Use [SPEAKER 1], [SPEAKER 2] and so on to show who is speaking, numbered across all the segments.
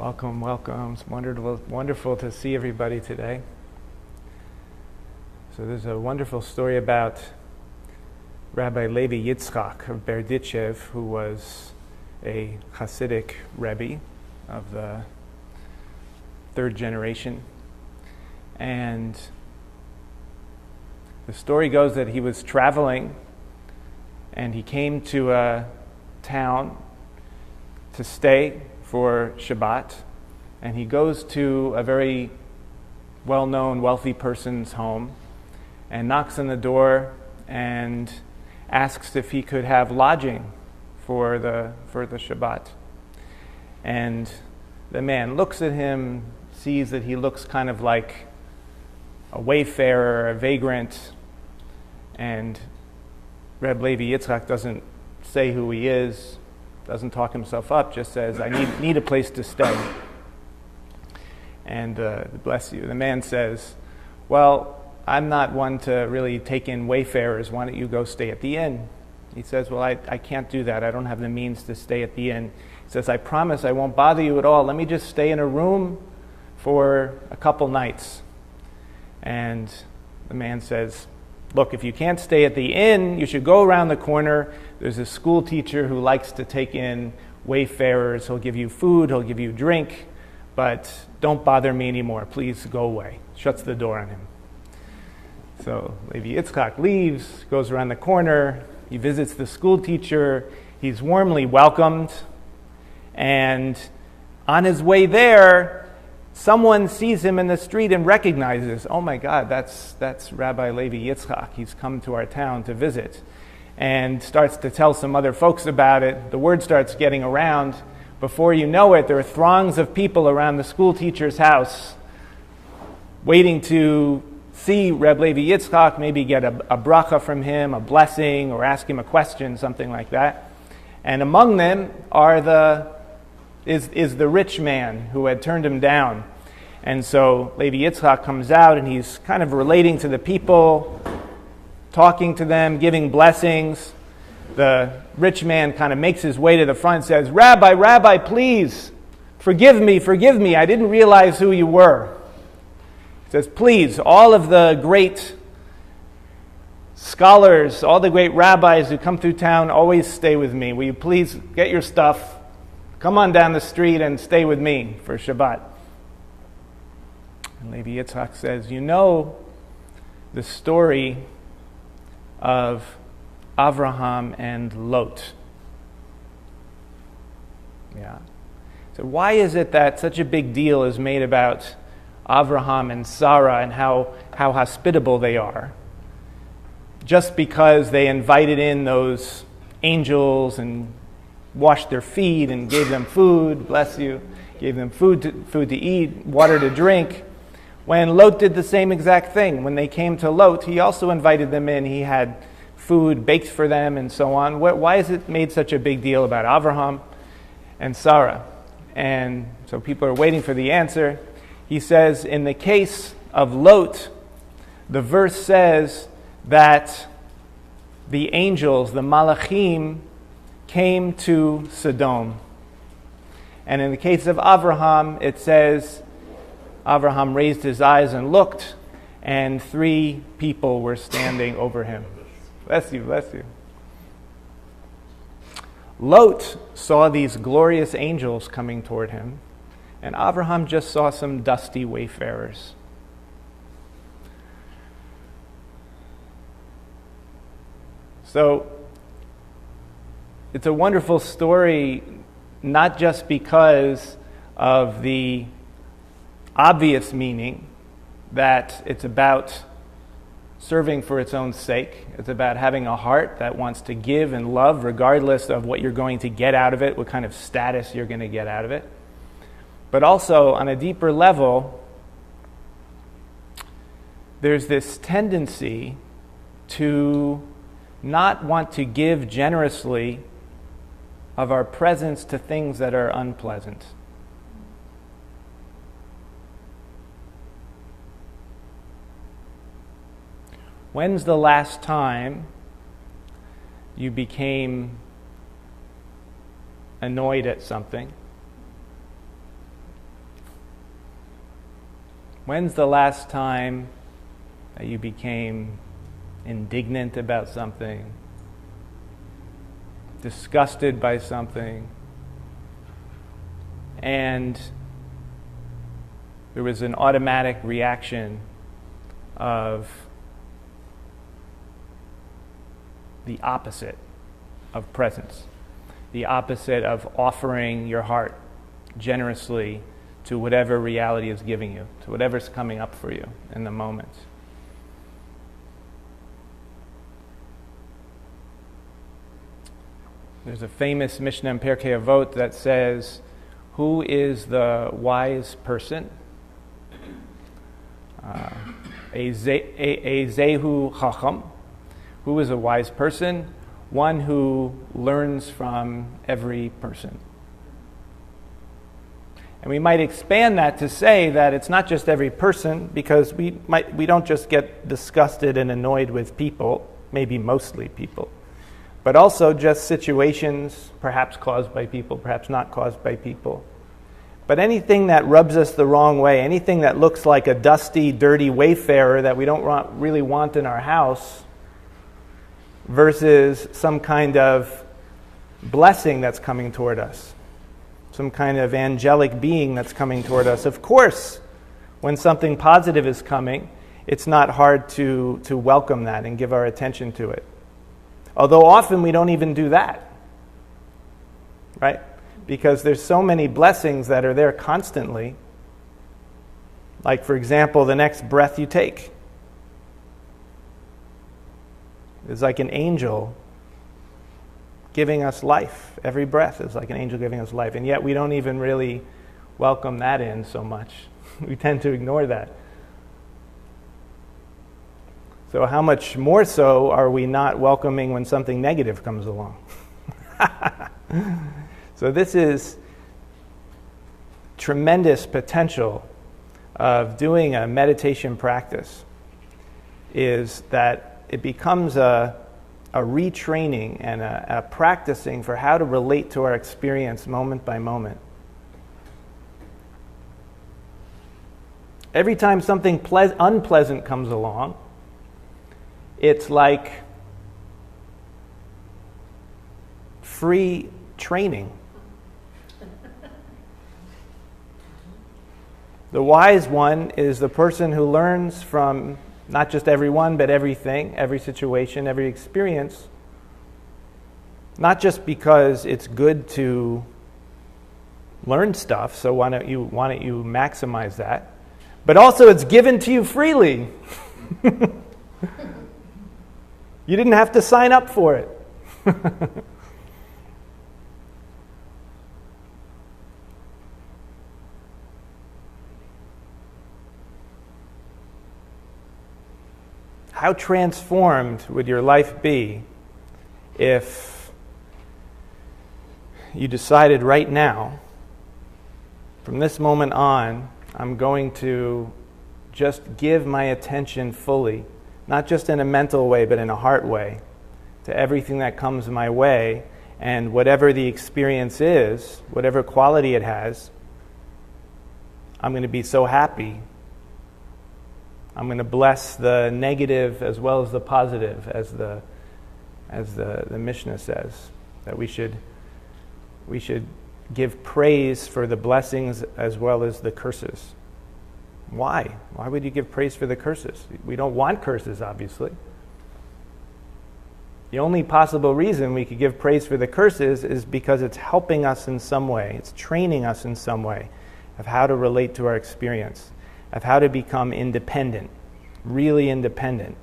[SPEAKER 1] Welcome, welcome. It's wonderful to see everybody today. So there's a wonderful story about Rabbi Levi Yitzchak of Berditchev, who was a Hasidic Rebbe of the third generation. And the story goes that he was traveling and he came to a town to stay for Shabbat, and he goes to a very well-known, wealthy person's home and knocks on the door and asks if he could have lodging for the Shabbat. And the man looks at him, sees that he looks kind of like a wayfarer, a vagrant, and Reb Levi Yitzchak doesn't say who he is, doesn't talk himself up, just says, I need a place to stay. And bless you. The man says, well, I'm not one to really take in wayfarers. Why don't you go stay at the inn? He says, well, I can't do that. I don't have the means to stay at the inn. He says, I promise I won't bother you at all. Let me just stay in a room for a couple nights. And the man says, look, if you can't stay at the inn, you should go around the corner. There's a school teacher who likes to take in wayfarers. He'll give you food, he'll give you drink, but don't bother me anymore. Please go away. Shuts the door on him. So Levi Yitzchak leaves, goes around the corner. He visits the school teacher. He's warmly welcomed. And on his way there, someone sees him in the street and recognizes, oh my God, that's Rabbi Levi Yitzchak. He's come to our town to visit. And starts to tell some other folks about it. The word starts getting around. Before you know it, there are throngs of people around the school teacher's house waiting to see Reb Levi Yitzchak, maybe get a bracha from him, a blessing, or ask him a question, something like that. And among them is the rich man who had turned him down. And so Levi Yitzchak comes out and he's kind of relating to the people, talking to them, giving blessings. The rich man kind of makes his way to the front and says, Rabbi, please, forgive me, I didn't realize who you were. He says, please, all of the great scholars, all the great rabbis who come through town, always stay with me. Will you please get your stuff, come on down the street and stay with me for Shabbat? And Levi Yitzchak says, you know the story of Avraham and Lot. Yeah. So why is it that such a big deal is made about Avraham and Sarah and how hospitable they are? Just because they invited in those angels and washed their feet and gave them food, bless you, gave them food to eat, water to drink. When Lot did the same exact thing, when they came to Lot, he also invited them in. He had food baked for them and so on. Why is it made such a big deal about Avraham and Sarah? And so people are waiting for the answer. He says, in the case of Lot, the verse says that the angels, the malachim, came to Sodom. And in the case of Avraham, it says, Avraham raised his eyes and looked, and 3 people were standing over him. Bless you, bless you. Lot saw these glorious angels coming toward him, and Avraham just saw some dusty wayfarers. So, it's a wonderful story, not just because of the obvious meaning that it's about serving for its own sake. It's about having a heart that wants to give and love regardless of what you're going to get out of it, what kind of status you're going to get out of it. But also, on a deeper level, there's this tendency to not want to give generously of our presence to things that are unpleasant. When's the last time you became annoyed at something When's the last time that you became indignant about something, disgusted by something, and there was an automatic reaction of the opposite of presence, the opposite of offering your heart generously to whatever reality is giving you, to whatever's coming up for you in the moment. There's a famous Mishnah in Pirkei Avot that says, who is the wise person? A Zehu Chacham. Who is a wise person? One who learns from every person. And we might expand that to say that it's not just every person, because we don't just get disgusted and annoyed with people, maybe mostly people, but also just situations perhaps caused by people, perhaps not caused by people. But anything that rubs us the wrong way, anything that looks like a dusty, dirty wayfarer that we don't really want in our house, versus some kind of blessing that's coming toward us, some kind of angelic being that's coming toward us. Of course, when something positive is coming, it's not hard to welcome that and give our attention to it. Although often we don't even do that, right? Because there's so many blessings that are there constantly. Like, for example, the next breath you take is like an angel giving us life. Every breath is like an angel giving us life. And yet we don't even really welcome that in so much. We tend to ignore that. So how much more so are we not welcoming when something negative comes along? So this is tremendous potential of doing a meditation practice, is that it becomes a retraining and a practicing for how to relate to our experience moment by moment. Every time something unpleasant comes along, it's like free training. The wise one is the person who learns from not just everyone, but everything, every situation, every experience. Not just because it's good to learn stuff, so why don't you maximize that, but also it's given to you freely. You didn't have to sign up for it. How transformed would your life be if you decided right now, from this moment on, I'm going to just give my attention fully, not just in a mental way, but in a heart way, to everything that comes my way, and whatever the experience is, whatever quality it has, I'm going to be so happy. I'm going to bless the negative as well as the positive, as the Mishnah says, that we should give praise for the blessings as well as the curses. Why? Why would you give praise for the curses? We don't want curses, obviously. The only possible reason we could give praise for the curses is because it's helping us in some way. It's training us in some way of how to relate to our experience, of how to become independent, really independent,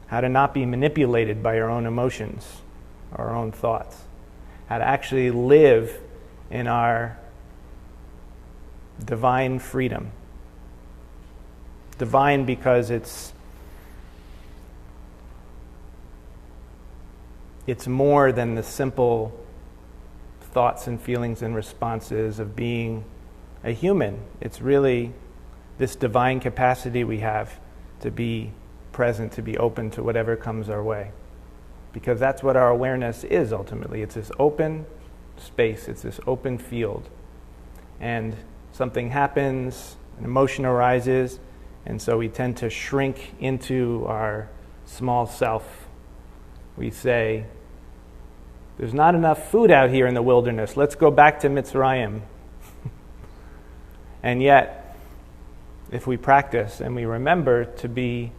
[SPEAKER 1] how to not be manipulated by our own emotions, our own thoughts, how to actually live in our divine freedom. Divine because it's more than the simple thoughts and feelings and responses of being a human. It's really this divine capacity we have to be present, to be open to whatever comes our way. Because that's what our awareness is ultimately. It's this open space, it's this open field. And something happens, An emotion arises, and so we tend to shrink into our small self. We say, there's not enough food out here in the wilderness. Let's go back to Mitzrayim. And yet, if we practice and we remember to be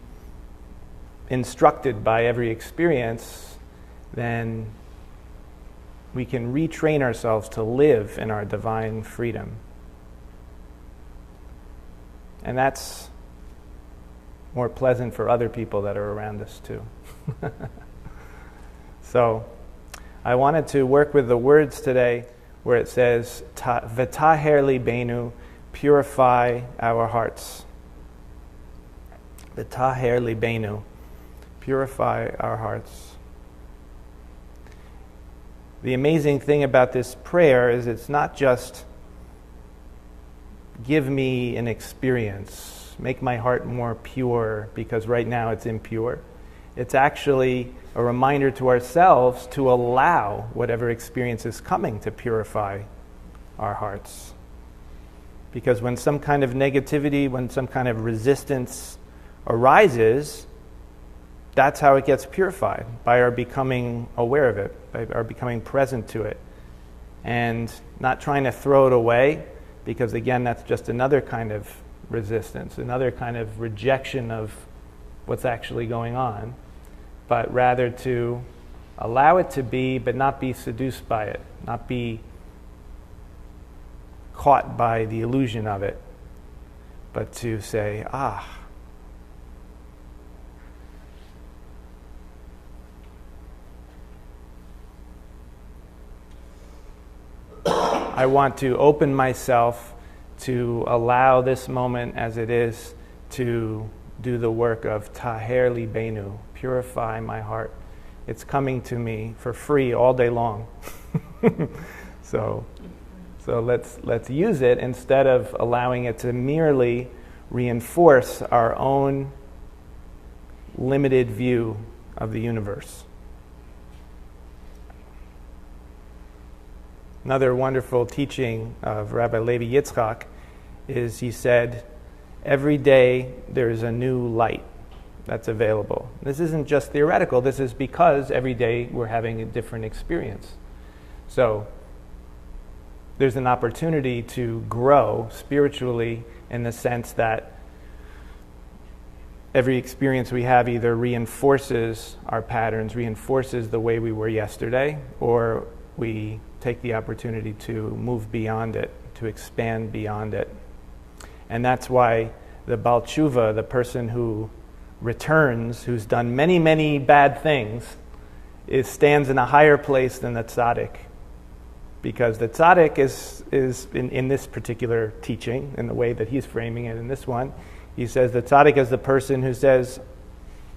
[SPEAKER 1] instructed by every experience, then we can retrain ourselves to live in our divine freedom. And that's more pleasant for other people that are around us too. So, I wanted to work with the words today where it says, V'taher libenu, purify our hearts. V'taher libenu, purify our hearts. The amazing thing about this prayer is it's not just give me an experience, make my heart more pure because right now it's impure. It's actually a reminder to ourselves to allow whatever experience is coming to purify our hearts. Because when some kind of negativity, when some kind of resistance arises, that's how it gets purified, by our becoming aware of it, by our becoming present to it. And not trying to throw it away, because again, that's just another kind of resistance, another kind of rejection of what's actually going on, but rather to allow it to be, but not be seduced by it, not be caught by the illusion of it, but to say, I want to open myself to allow this moment as it is to do the work of Taher Libenu, purify my heart. It's coming to me for free all day long. So let's use it instead of allowing it to merely reinforce our own limited view of the universe. Another wonderful teaching of Rabbi Levi Yitzchak is he said, every day there's a new light that's available. This isn't just theoretical, this is because every day we're having a different experience. So there's an opportunity to grow spiritually in the sense that every experience we have either reinforces our patterns, reinforces the way we were yesterday, or we take the opportunity to move beyond it, to expand beyond it. And that's why the Baal Tshuva, the person who returns, who's done many, many bad things, stands in a higher place than the tzaddik. Because the tzaddik is in this particular teaching, in the way that he's framing it in this one, he says the tzaddik is the person who says,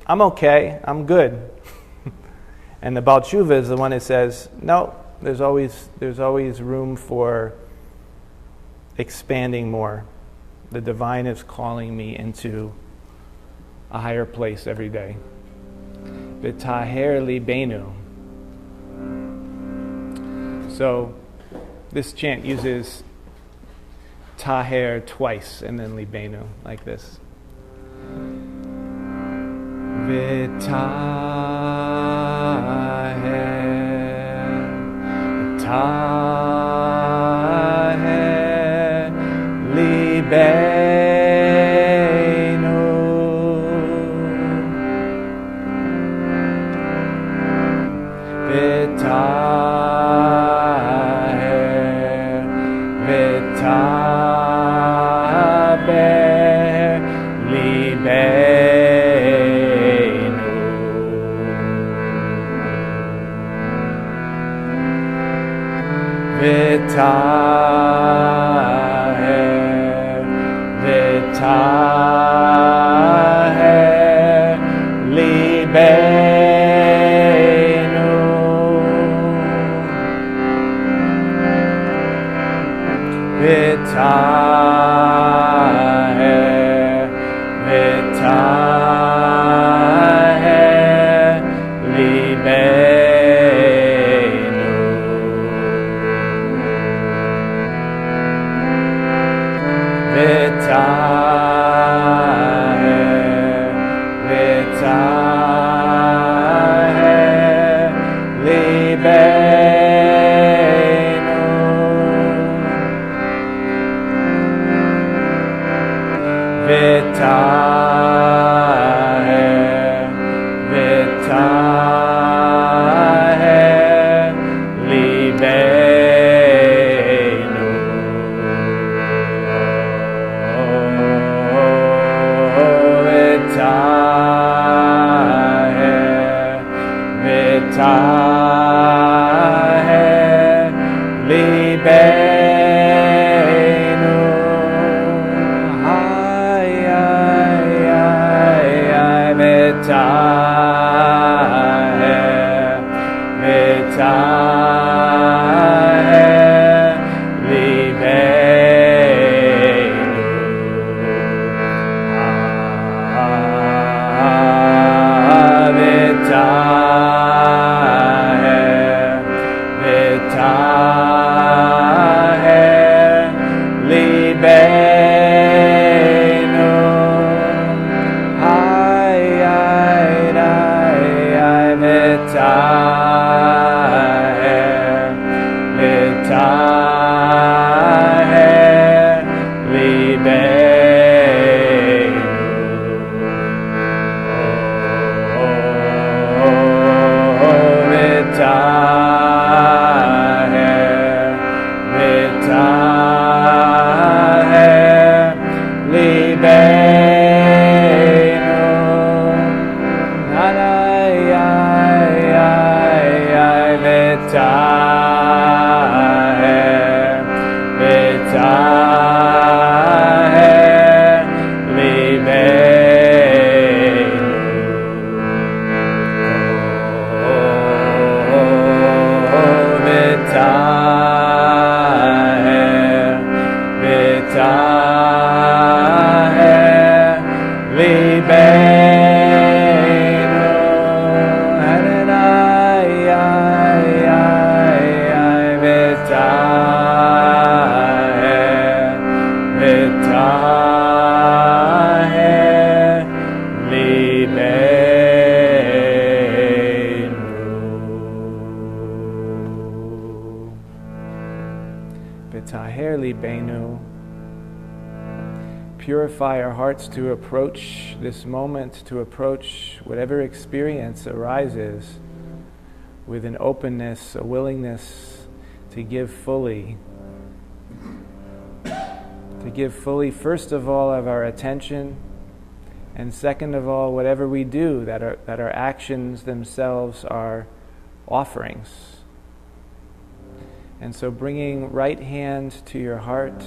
[SPEAKER 1] I'm okay, I'm good. And the Baal Tshuva is the one who says, no, there's always room for expanding more. The divine is calling me into a higher place every day. V'taher libenu. So this chant uses taher twice and then libenu, like this. V'taher, taher libenu, v'taher, v'taber libenu, v'taher, v'taher libenu, v'taher, v'taher libenu, v'taher Purify our hearts to approach this moment, to approach whatever experience arises with an openness, a willingness to give fully. To give fully, first of all, of our attention, and second of all, whatever we do, that our actions themselves are offerings. And so bringing right hand to your heart,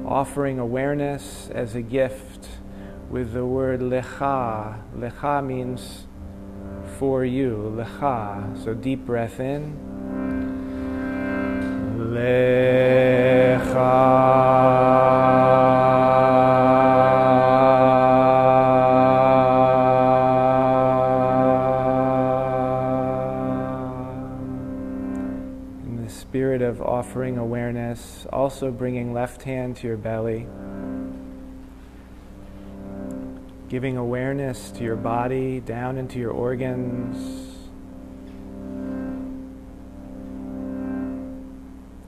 [SPEAKER 1] offering awareness as a gift with the word lecha. Lecha means for you, lecha. So deep breath in. Lecha. Of offering awareness, also bringing left hand to your belly, giving awareness to your body, down into your organs,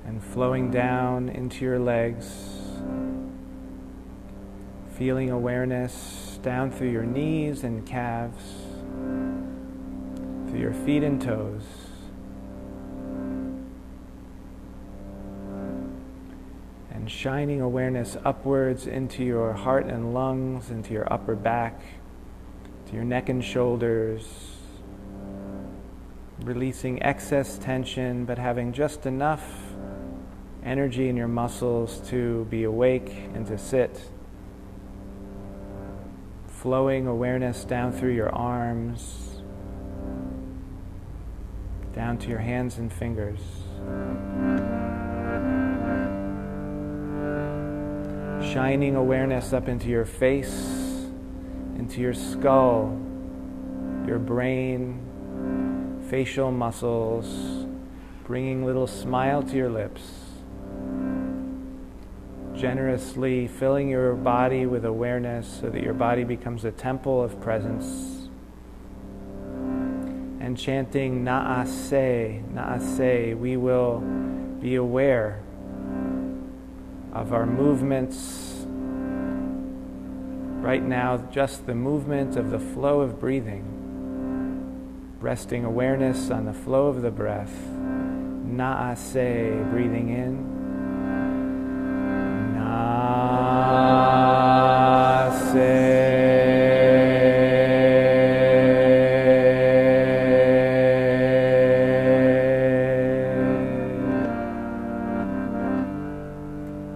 [SPEAKER 1] and flowing down into your legs, feeling awareness down through your knees and calves, through your feet and toes. And shining awareness upwards into your heart and lungs, into your upper back, to your neck and shoulders, releasing excess tension, but having just enough energy in your muscles to be awake and to sit. Flowing awareness down through your arms, down to your hands and fingers. Shining awareness up into your face, into your skull, your brain, facial muscles, bringing a little smile to your lips. generously filling your body with awareness so that your body becomes a temple of presence. And chanting Na'aseh, Na'aseh, we will be aware of our movements. Right now, just the movement of the flow of breathing. Resting awareness on the flow of the breath. Na'aseh, breathing in.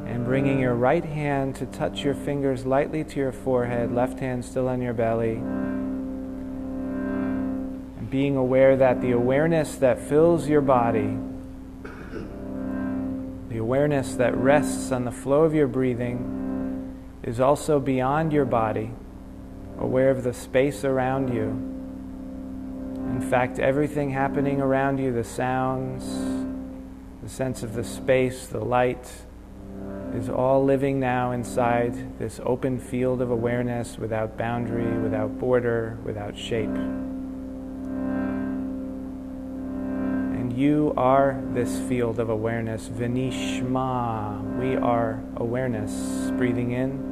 [SPEAKER 1] And bringing your right hand to touch your fingers lightly to your forehead, left hand still on your belly. And being aware that the awareness that fills your body, the awareness that rests on the flow of your breathing, is also beyond your body, aware of the space around you. In fact, everything happening around you, the sounds, the sense of the space, the light, is all living now inside this open field of awareness without boundary, without border, without shape. And you are this field of awareness. V'nishma, we are awareness. Breathing in.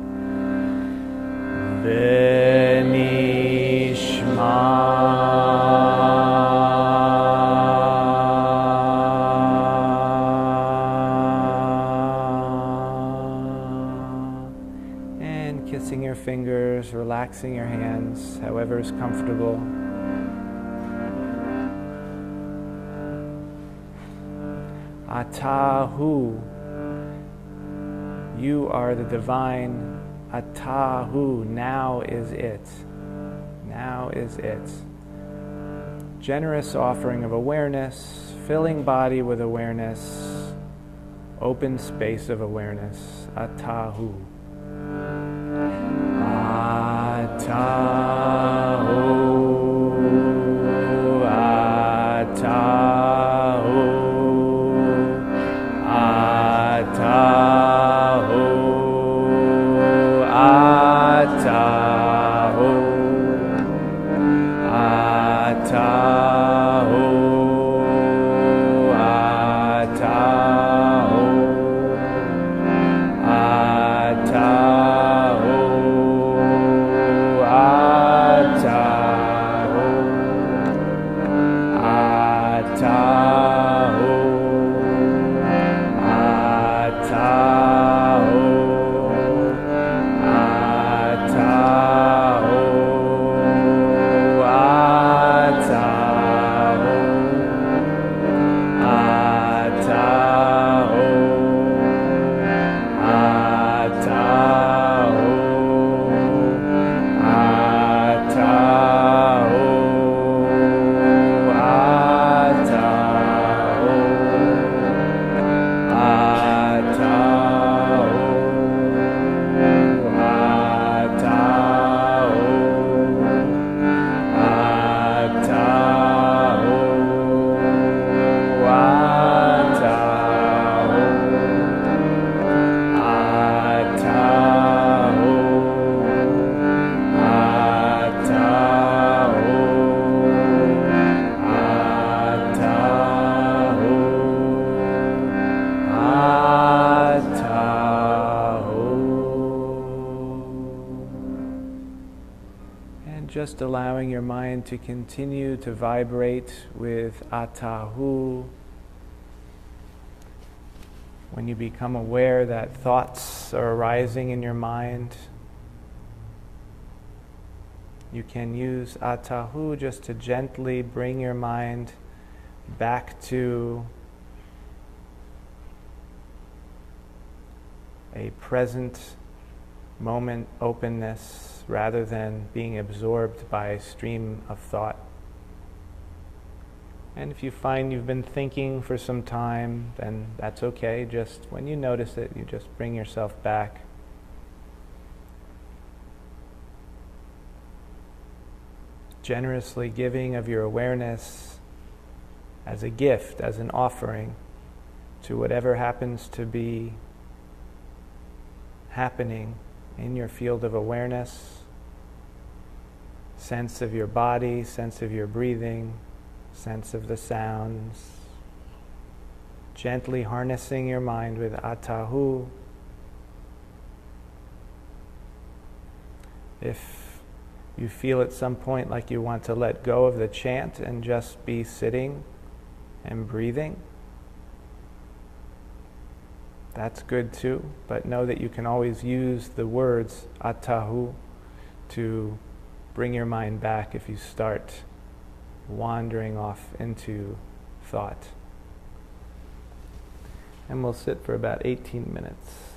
[SPEAKER 1] And kissing your fingers, relaxing your hands, however is comfortable. Atahu, you are the divine. Atahu, now is it. Now is it. Generous offering of awareness, filling body with awareness, open space of awareness. Atahu. Atahu. Atahu. Atahu. Atahu, Atahu, just allowing your mind to continue to vibrate with Atahu. When you become aware that thoughts are arising in your mind, you can use Atahu just to gently bring your mind back to a present moment openness rather than being absorbed by a stream of thought. And if you find you've been thinking for some time, then that's okay. Just when you notice it, you just bring yourself back. Generously giving of your awareness as a gift, as an offering to whatever happens to be happening in your field of awareness, sense of your body, sense of your breathing, sense of the sounds. Gently harnessing your mind with atahu. If you feel at some point like you want to let go of the chant and just be sitting and breathing, that's good too, but know that you can always use the words atahu to bring your mind back if you start wandering off into thought. And we'll sit for about 18 minutes.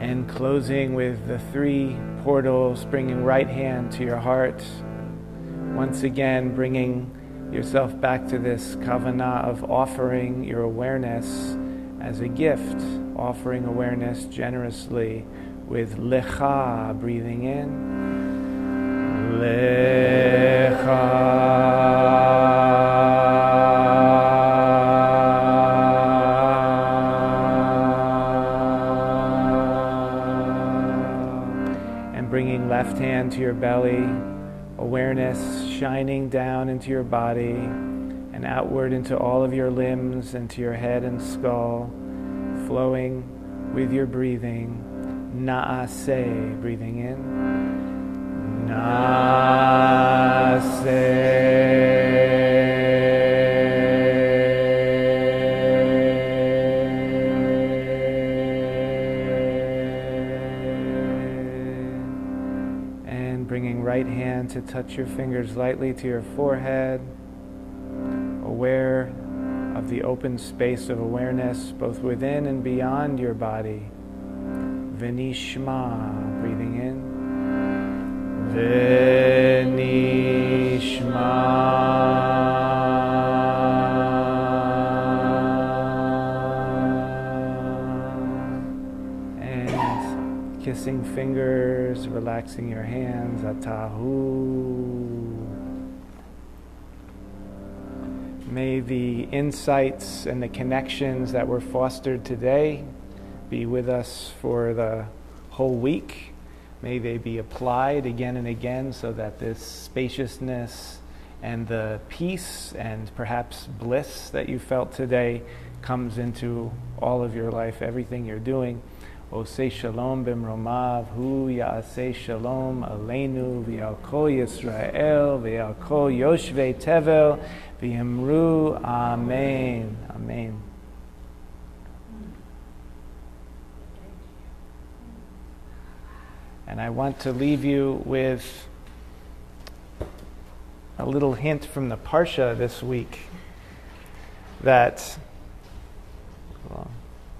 [SPEAKER 1] And closing with the three portals, bringing right hand to your heart. Once again, bringing yourself back to this kavanah of offering your awareness as a gift, offering awareness generously with lecha, breathing in. Lecha. Bringing left hand to your belly, awareness shining down into your body and outward into all of your limbs, into your head and skull, flowing with your breathing. Na'aseh, breathing in. Na'aseh. Bringing right hand to touch your fingers lightly to your forehead, aware of the open space of awareness both within and beyond your body. V'nishma, breathing in. And kissing fingers, relaxing your hands, atahu. May the insights and the connections that were fostered today be with us for the whole week. May they be applied again and again so that this spaciousness and the peace and perhaps bliss that you felt today comes into all of your life, everything you're doing. Osei shalom b'mromav, hu ya'aseh shalom aleinu v'al kol Yisrael v'al kol yoshvei tevel v'yimru amen. Amen. And I want to leave you with a little hint from the Parsha this week that,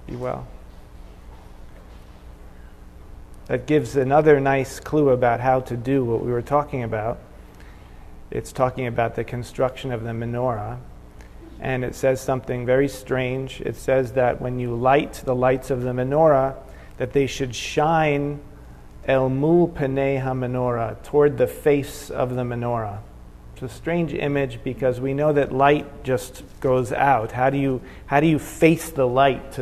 [SPEAKER 1] be well, that gives another nice clue about how to do what we were talking about. It's talking about the construction of the menorah. and it says something very strange. It says that when you light the lights of the menorah, that they should shine el mul penei ha-menorah, toward the face of the menorah. It's a strange image because we know that light just goes out. How do you face the light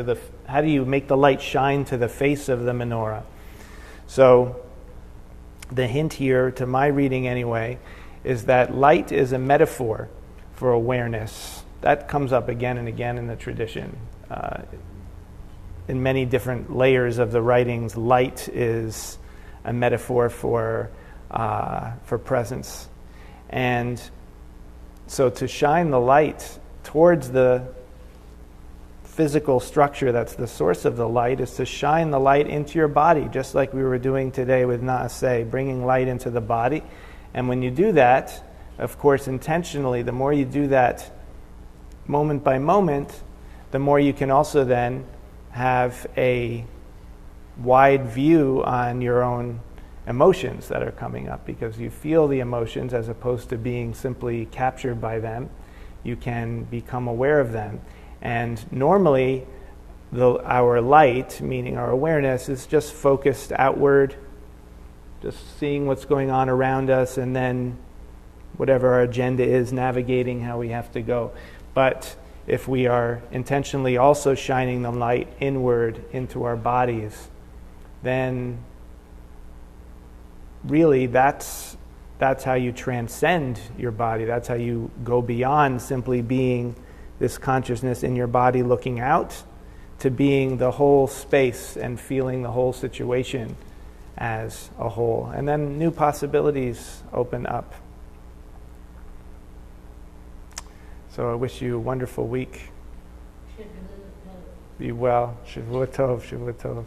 [SPEAKER 1] how do you make the light shine to the face of the menorah? So the hint here, to my reading anyway, is that light is a metaphor for awareness. That comes up again and again in the tradition. In many different layers of the writings, light is a metaphor for presence. And so to shine the light towards the physical structure that's the source of the light is to shine the light into your body, just like we were doing today with Naaseh, bringing light into the body. And when you do that, of course, intentionally, the more you do that moment by moment, the more you can also then have a wide view on your own emotions that are coming up, because you feel the emotions as opposed to being simply captured by them. You can become aware of them. And normally, our light, meaning our awareness, is just focused outward, just seeing what's going on around us, and then whatever our agenda is, navigating how we have to go. But if we are intentionally also shining the light inward into our bodies, then really that's how you transcend your body. That's how you go beyond simply being this consciousness in your body looking out to being the whole space and feeling the whole situation as a whole. And then new possibilities open up. So I wish you a wonderful week. Be well. Shavua Tov, Shavua Tov.